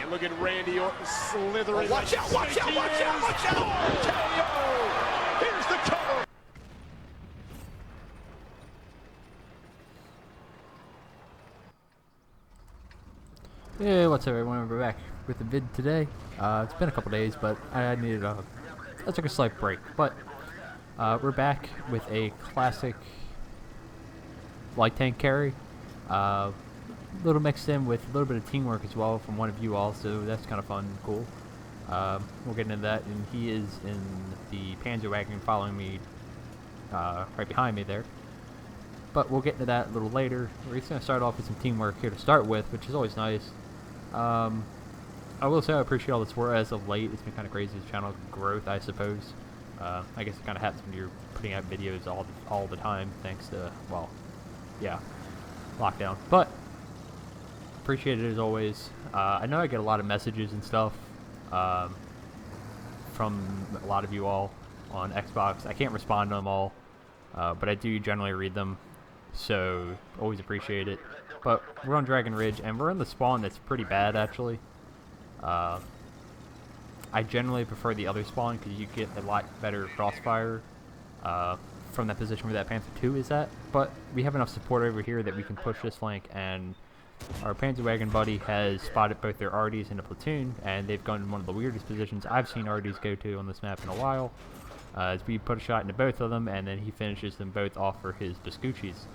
right, look at Randy Orton slithering. Oh, watch out, watch out, watch out, watch out! KO! Here's the cover. Hey, what's up everyone, we're back with the vid today. It's been a couple days, but I needed I took a slight break, but we're back with a classic light tank carry. A little mixed in with a little bit of teamwork as well from one of you all, so that's kind of fun and cool. We'll get into that, and he is in the Panzer wagon following me right behind me there. But we'll get into that a little later. We're just going to start off with some teamwork here to start with, which is always nice. I will say I appreciate all the support as of late. It's been kind of crazy, this channel growth, I suppose. I guess it kind of happens when you're putting out videos all the time, thanks to, well, yeah, lockdown. But appreciate it as always. I know I get a lot of messages and stuff from a lot of you all on Xbox. I can't respond to them all, but I do generally read them, so always appreciate it. But we're on Dragon Ridge, and we're in the spawn that's pretty bad, actually. I generally prefer the other spawn because you get a lot better crossfire from that position where that Panther 2 is at. But we have enough support over here that we can push this flank, and our Panzer Wagon buddy has spotted both their RDs in a platoon, and they've gone in one of the weirdest positions I've seen RDs go to on this map in a while. As we put a shot into both of them, and then he finishes them both off for his Biscuccis.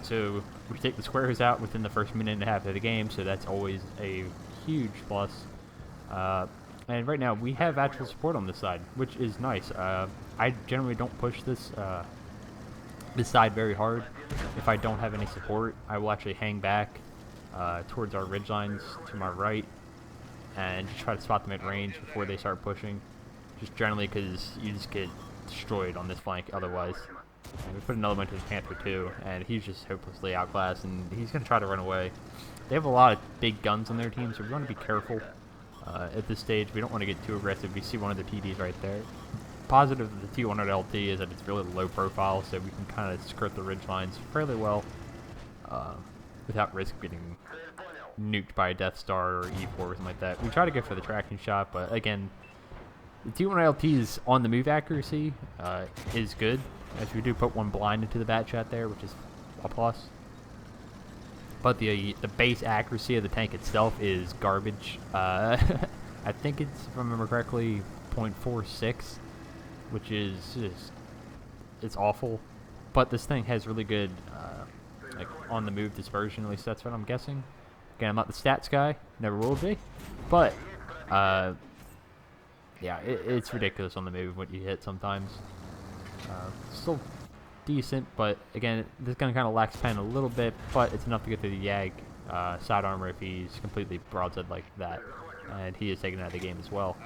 So we take the squares out within the first minute and a half of the game, so that's always a huge plus. And right now we have actual support on this side, which is nice. I generally don't push this side very hard. If I don't have any support, I will actually hang back towards our ridge lines to my right and just try to spot them at range before they start pushing. Just generally because you just get destroyed on this flank otherwise. And we put another one to the Panther 2, and he's just hopelessly outclassed, and he's going to try to run away. They have a lot of big guns on their team, so we want to be careful at this stage. We don't want to get too aggressive. We see one of the TDs right there. Positive of the T100 LT is that it's really low profile, so we can kind of skirt the ridge lines fairly well without risk of getting nuked by a Death Star or E4 or something like that. We try to go for the tracking shot, but again, the T100 LT's on the move accuracy is good, as we do put one blind into the bat shot there, which is a plus. But the base accuracy of the tank itself is garbage. I think it's, if I remember correctly, 0.46, which is just, it's awful. But this thing has really good like on the move dispersion, at least that's what I'm guessing. Again, I'm not the stats guy, never will be, but yeah, it's ridiculous on the move what you hit sometimes. Still decent, but again, this gun kind of lacks pen a little bit, but it's enough to get through the Yag side armor if he's completely broadside like that, and he is taken out of the game as well.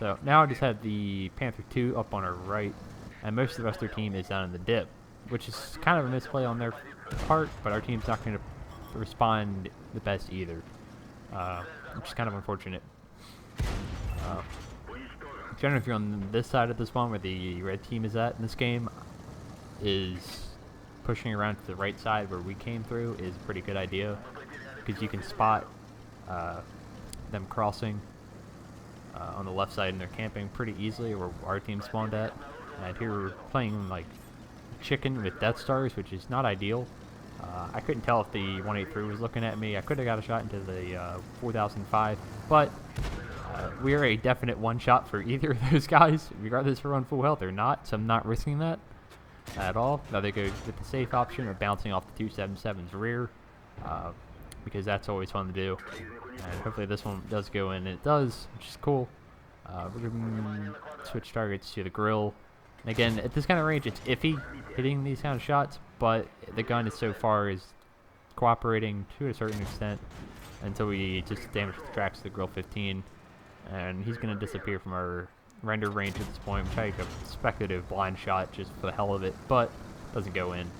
So now I just have the Panther 2 up on our right, and most of the rest of their team is down in the dip, which is kind of a misplay on their part, but our team's not going to respond the best either, which is kind of unfortunate. Generally, if you're on this side of the spawn where the red team is at in this game, is pushing around to the right side where we came through is a pretty good idea, because you can spot them crossing on the left side, and they're camping pretty easily where our team spawned at. And here we're playing like chicken with Death Stars, which is not ideal. I couldn't tell if the 183 was looking at me. I could have got a shot into the 4005, but we are a definite one shot for either of those guys, regardless if we're on full health or not, so I'm not risking that at all. Now they go with the safe option or bouncing off the 277's rear, because that's always fun to do. And hopefully this one does go in, and it does, which is cool. We're going to switch targets to the grill. And again, at this kind of range, it's iffy hitting these kind of shots, but the gun is so far is cooperating to a certain extent until we just damage the tracks to the grill 15. And he's going to disappear from our render range at this point. We try to take a speculative blind shot just for the hell of it, but doesn't go in.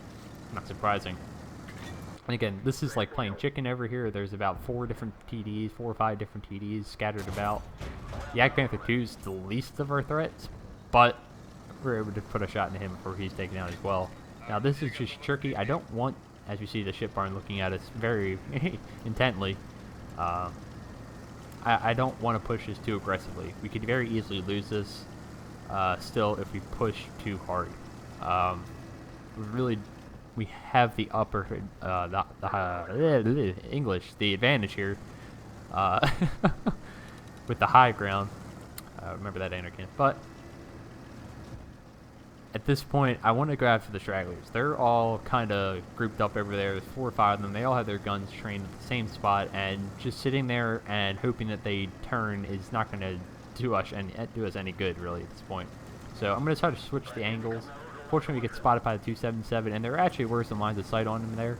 Not surprising. And again, this is like playing chicken over here. There's about 4 or 5 different TDs scattered about. The Yak Panther 2 is the least of our threats, but we're able to put a shot into him before he's taken out as well. Now this is just tricky. I don't want, as you see the ship barn looking at us very intently, I don't want to push this too aggressively. We could very easily lose this still if we push too hard. We have the the advantage here with the high ground. Remember that, Anakin. But at this point, I want to go after the stragglers. They're all kind of grouped up over there. There's 4 or 5 of them. They all have their guns trained at the same spot, and just sitting there and hoping that they turn is not going to do us any good, really, at this point. So I'm going to try to switch the angles. Fortunately, we get spotted by the 277, and there actually were some lines of sight on them there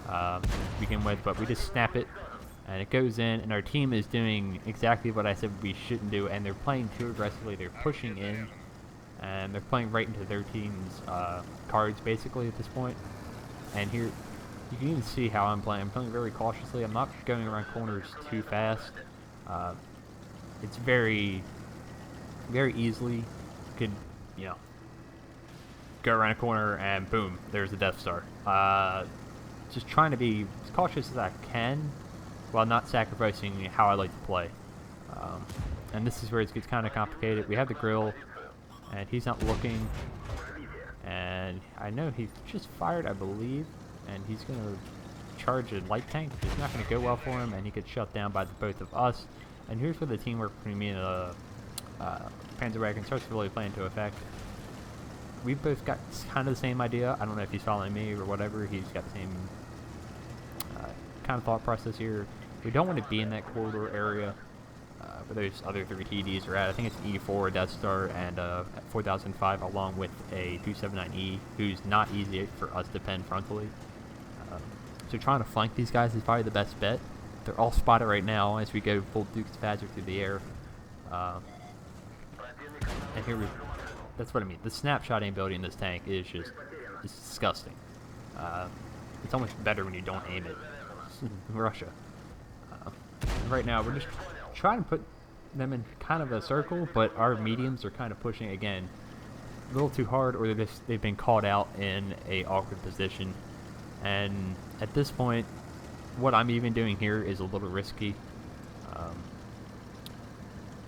to begin with, but we just snap it, and it goes in, and our team is doing exactly what I said we shouldn't do, and they're playing too aggressively. They're pushing in, and they're playing right into their team's cards, basically, at this point. And here, you can even see how I'm playing. I'm playing very cautiously. I'm not going around corners too fast. It's very, very easily could, you know, go around a corner and boom, there's the Death Star. Just trying to be as cautious as I can while not sacrificing how I like to play. And this is where it gets kind of complicated. We have the grill, and he's not looking, and I know he just fired, I believe, and he's going to charge a light tank. It's not going to go well for him, and he gets shut down by the both of us. And here's where the teamwork between me and the Panzer Wagon starts to really play into effect. We've both got kind of the same idea. I don't know if he's following me or whatever. He's got the same kind of thought process here. We don't want to be in that corridor area where those other 3 TDs are at. I think it's E4, Death Star, and 4005, along with a 279E, who's not easy for us to pen frontally. So trying to flank these guys is probably the best bet. They're all spotted right now as we go full Duke's Phaser through the air. And here that's what I mean. The snapshot ability in this tank is just it's disgusting. It's almost better when you don't aim it. Russia. Right now, we're just trying to put them in kind of a circle, but our mediums are kind of pushing again a little too hard, or they've been caught out in a awkward position. And at this point, what I'm even doing here is a little risky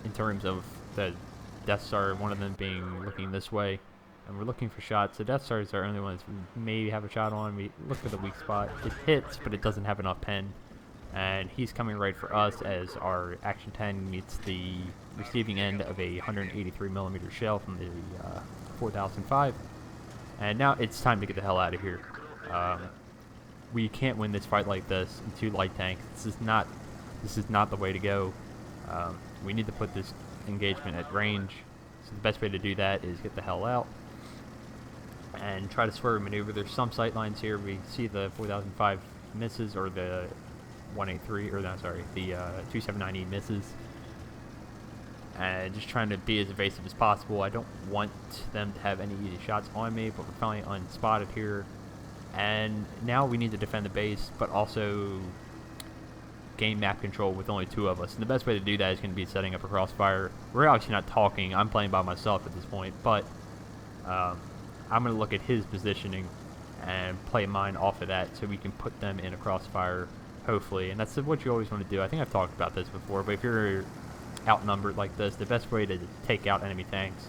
in terms of the Death Star, one of them being looking this way, and we're looking for shots. The Death Stars are the only ones we maybe have a shot on. We look for the weak spot. It hits, but it doesn't have enough pen, and he's coming right for us as our Action 10 meets the receiving end of a 183mm shell from the 4005. And now it's time to get the hell out of here. We can't win this fight like this in 2 light tanks. This is not the way to go. We need to put this engagement at range. So the best way to do that is get the hell out and try to swerve maneuver. There's some sight lines here. We see the 4005 misses, or the 183, or no, sorry, the 279E misses. And just trying to be as evasive as possible. I don't want them to have any easy shots on me, but we're finally unspotted here. And now we need to defend the base, but also gain map control with only 2 of us. And the best way to do that is going to be setting up a crossfire. We're obviously not talking. I'm playing by myself at this point, but I'm going to look at his positioning and play mine off of that so we can put them in a crossfire, hopefully. And that's what you always want to do. I think I've talked about this before, but if you're outnumbered like this, the best way to take out enemy tanks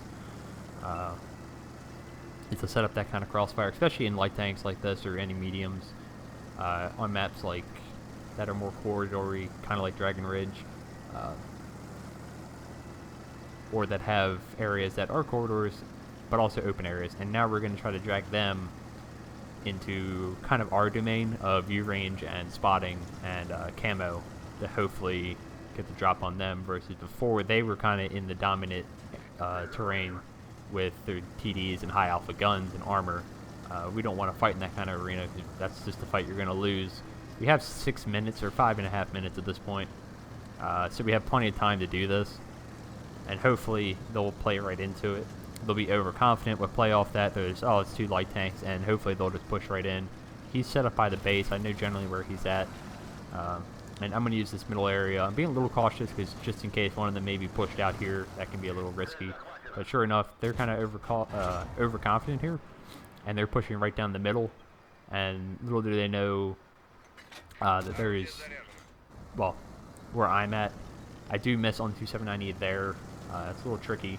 is to set up that kind of crossfire, especially in light tanks like this or any mediums on maps like that are more corridory, kind of like Dragon Ridge, or that have areas that are corridors but also open areas. And now we're going to try to drag them into kind of our domain of view range and spotting and camo to hopefully get the drop on them, versus before they were kind of in the dominant terrain with their TDs and high alpha guns and armor. We don't want to fight in that kind of arena, because that's just a fight you're going to lose. We have 6 minutes or 5.5 minutes at this point, so we have plenty of time to do this, and hopefully they'll play right into it. They'll be overconfident with play off that. There's, oh, it's 2 light tanks, and hopefully they'll just push right in. He's set up by the base. I know generally where he's at, and I'm going to use this middle area. I'm being a little cautious because just in case one of them may be pushed out here, that can be a little risky. But sure enough, they're kind of overconfident here, and they're pushing right down the middle. And little do they know that there is, well, where I'm at, I do miss on the 279E there. It's a little tricky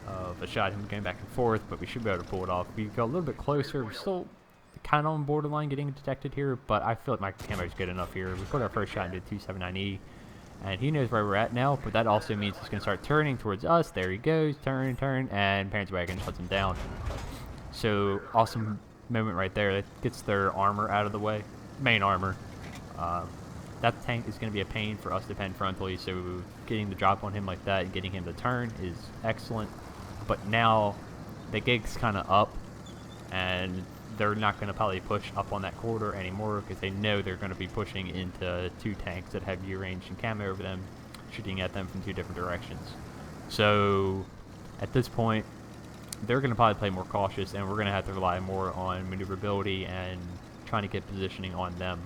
of a shot, him going back and forth, but we should be able to pull it off. We go a little bit closer. We're still kind of on borderline getting detected here, but I feel like my camo is good enough here. We put our first shot into the 279E, and he knows where we're at now, but that also means he's going to start turning towards us. There he goes, turn, and Panzer Wagon shuts him down. So, awesome moment right there. That gets their armor out of the way. Main armor. That tank is going to be a pain for us to pen frontally, so getting the drop on him like that and getting him to turn is excellent. But now the gig's kind of up, and they're not going to probably push up on that corridor anymore because they know they're going to be pushing into two tanks that have U-range and camo over them, shooting at them from two different directions. So at this point, they're going to probably play more cautious, and we're going to have to rely more on maneuverability and trying to get positioning on them.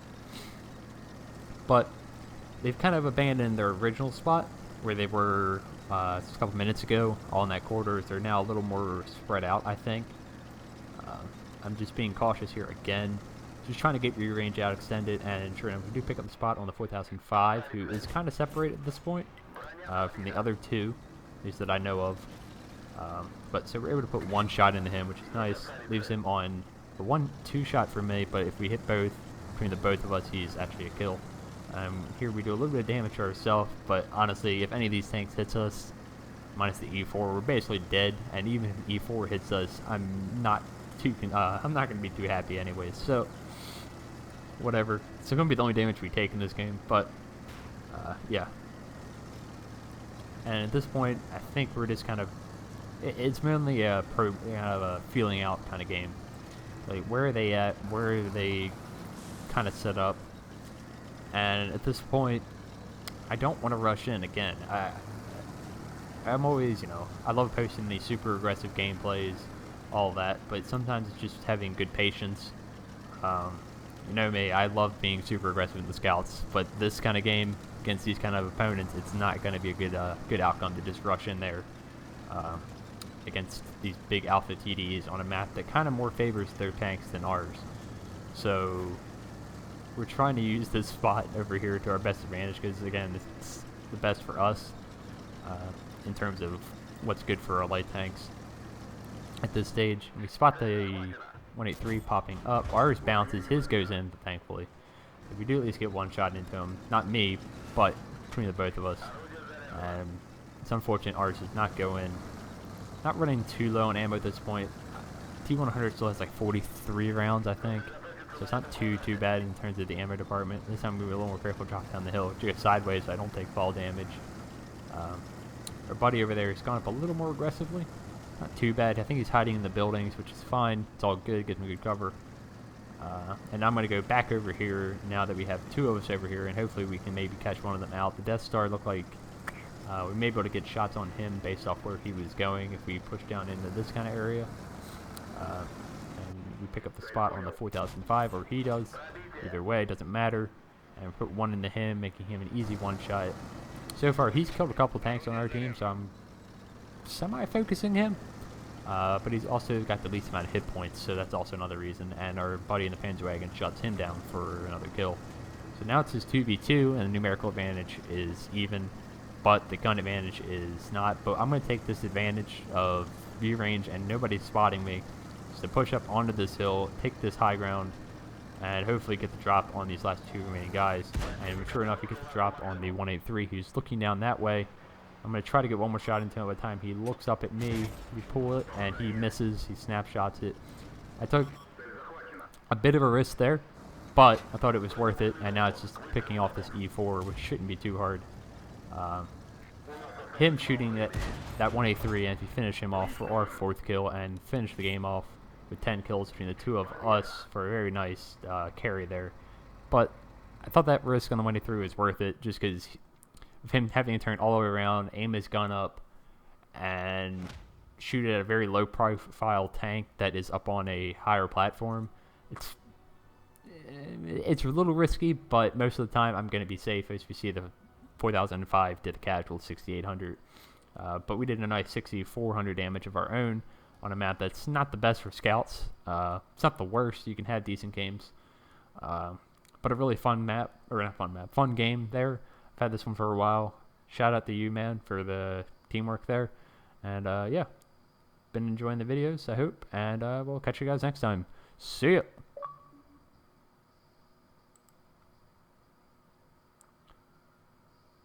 But they've kind of abandoned their original spot where they were a couple minutes ago, all in that corridor. They're now a little more spread out, I think. I'm just being cautious here again. Just trying to get your range out extended, and sure enough, we do pick up the spot on the 4005, who is kind of separated at this point from the other two, at least that I know of. But so we're able to put one shot into him, which is nice. Leaves him on a 1-2 shot for me, but if we hit both, between the both of us, he's actually a kill. Here we do a little bit of damage to ourselves, but honestly, if any of these tanks hits us, minus the E4, we're basically dead. And even if the E4 hits us, I'm not going to be too happy anyways. So whatever. It's going to be the only damage we take in this game, but yeah. And at this point, I think we're just kind of, it's mainly a feeling out kind of game. Like, where are they at? Where are they kind of set up? And at this point, I don't want to rush in again. I'm always, I love posting these super aggressive gameplays, all that, but sometimes it's just having good patience. You know me, I love being super aggressive in the scouts, but this kind of game against these kind of opponents, it's not going to be a good outcome to just rush in there against these big alpha TDs on a map that kind of more favors their tanks than ours. So we're trying to use this spot over here to our best advantage because, again, it's the best for us in terms of what's good for our light tanks at this stage. We spot the 183 popping up. Ours bounces, his goes in, thankfully. If we do at least get one shot into him, not me, but between the both of us. It's unfortunate ours does not go in. Not running too low on ammo at this point. T100 still has like 43 rounds, I think. So it's not too bad in terms of the ammo department. This time we were a little more careful, drop down the hill, do it sideways so I don't take fall damage. Our buddy over there has gone up a little more aggressively. Not too bad. I think he's hiding in the buildings, which is fine. It's all good. Gives me good cover. And I'm going to go back over here now that we have two of us over here, and hopefully we can maybe catch one of them out. The Death Star looked like we may be able to get shots on him based off where he was going if we push down into this kind of area. And we pick up the spot on the 4005, or he does. Either way, it doesn't matter. And we put one into him, making him an easy one shot. So far, he's killed a couple tanks on our team, so I'm semi-focusing him. But he's also got the least amount of hit points, so that's also another reason. And our buddy in the Panzer Wagon shuts him down for another kill. So now it's his 2v2, and the numerical advantage is even, but the gun advantage is not. But I'm going to take this advantage of view range and nobody spotting me, just to push up onto this hill, take this high ground, and hopefully get the drop on these last two remaining guys. And sure enough, we get the drop on the 183, who's looking down that way. I'm going to try to get one more shot into him by the time he looks up at me. We pull it, and he misses. He snapshots it. I took a bit of a risk there, but I thought it was worth it, and now it's just picking off this E4, which shouldn't be too hard. Him shooting that 183, and if you finish him off for our fourth kill and finish the game off with 10 kills between the two of us for a very nice carry there. But I thought that risk on the 183 was worth it, just because of him having to turn all the way around, aim his gun up, and shoot at a very low profile tank that is up on a higher platform. It's a little risky, but most of the time I'm going to be safe, as we see the 4005 did a casual 6800. But we did a nice 6400 damage of our own on a map that's not the best for scouts. It's not the worst. You can have decent games. But a really fun map, or not fun map, fun game there. I've had this one for a while. shout out to you, man, for the teamwork there. And yeah, been enjoying the videos, I hope, and we'll catch you guys next time. See ya.